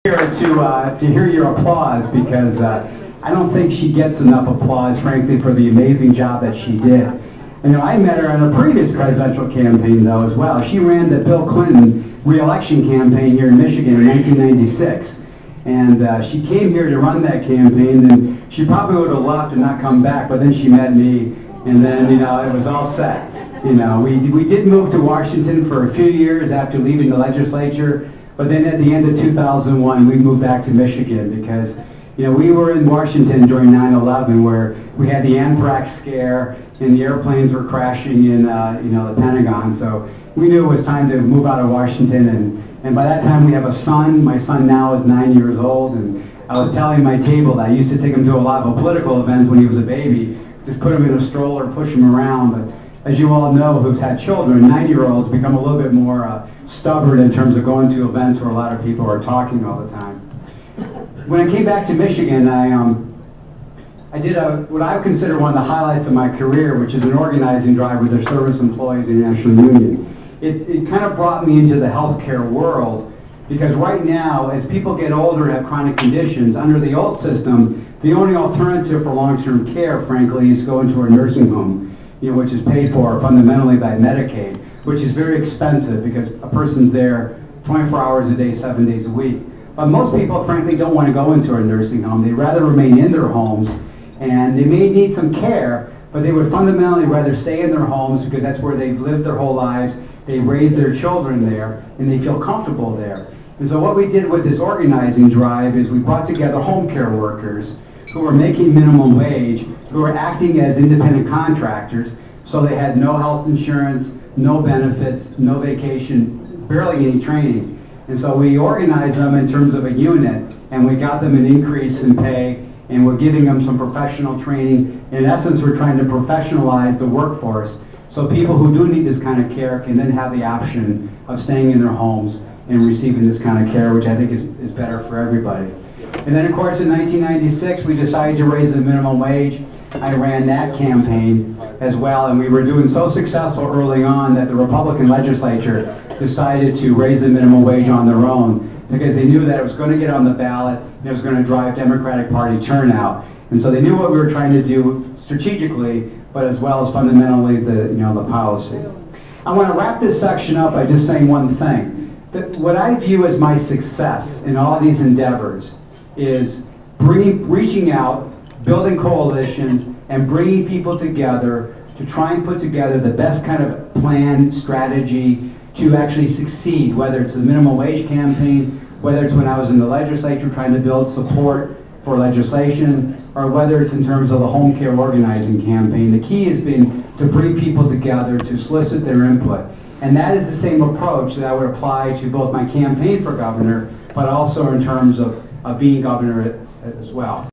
Here to hear your applause, because I don't think she gets enough applause, frankly, for the amazing job that she did. And I met her in a previous presidential campaign, though, as well. She ran the Bill Clinton re-election campaign here in Michigan in 1996. And she came here to run that campaign, and she probably would have left and not come back, but then she met me, and then, it was all set. We did move to Washington for a few years after leaving the legislature. But then at the end of 2001, we moved back to Michigan because, we were in Washington during 9/11, where we had the anthrax scare and the airplanes were crashing in, the Pentagon. So we knew it was time to move out of Washington. And by that time, we have a son. My son now is 9 years old. And I was telling my table that I used to take him to a lot of political events when he was a baby, just put him in a stroller, push him around. But as you all know, who's had children, 9-year-olds become a little bit more stubborn in terms of going to events where a lot of people are talking all the time. When I came back to Michigan, I did what I would consider one of the highlights of my career, which is an organizing drive with the service employees in the National Union. It kind of brought me into the healthcare world, because right now, as people get older and have chronic conditions, under the old system, the only alternative for long-term care, frankly, is go into a nursing home, which is paid for fundamentally by Medicaid, which is very expensive because a person's there 24 hours a day, 7 days a week. But most people, frankly, don't want to go into a nursing home. They'd rather remain in their homes, and they may need some care, but they would fundamentally rather stay in their homes because that's where they've lived their whole lives, they raised their children there, and they feel comfortable there. And so what we did with this organizing drive is we brought together home care workers who were making minimum wage, who were acting as independent contractors, so they had no health insurance, no benefits, no vacation, barely any training. And so we organized them in terms of a unit, and we got them an increase in pay, and we're giving them some professional training. In essence, we're trying to professionalize the workforce so people who do need this kind of care can then have the option of staying in their homes and receiving this kind of care, which I think is better for everybody. And then, of course, in 1996, we decided to raise the minimum wage. I ran that campaign as well, and we were doing so successful early on that the Republican legislature decided to raise the minimum wage on their own because they knew that it was going to get on the ballot and it was going to drive Democratic Party turnout. And so they knew what we were trying to do strategically, but as well as fundamentally the policy. I want to wrap this section up by just saying one thing. That what I view as my success in all of these endeavors is reaching out, building coalitions, and bringing people together to try and put together the best kind of plan, strategy to actually succeed, whether it's the minimum wage campaign, whether it's when I was in the legislature trying to build support for legislation, or whether it's in terms of the home care organizing campaign. The key has been to bring people together, to solicit their input. And that is the same approach that I would apply to both my campaign for governor, but also in terms of being governor as well.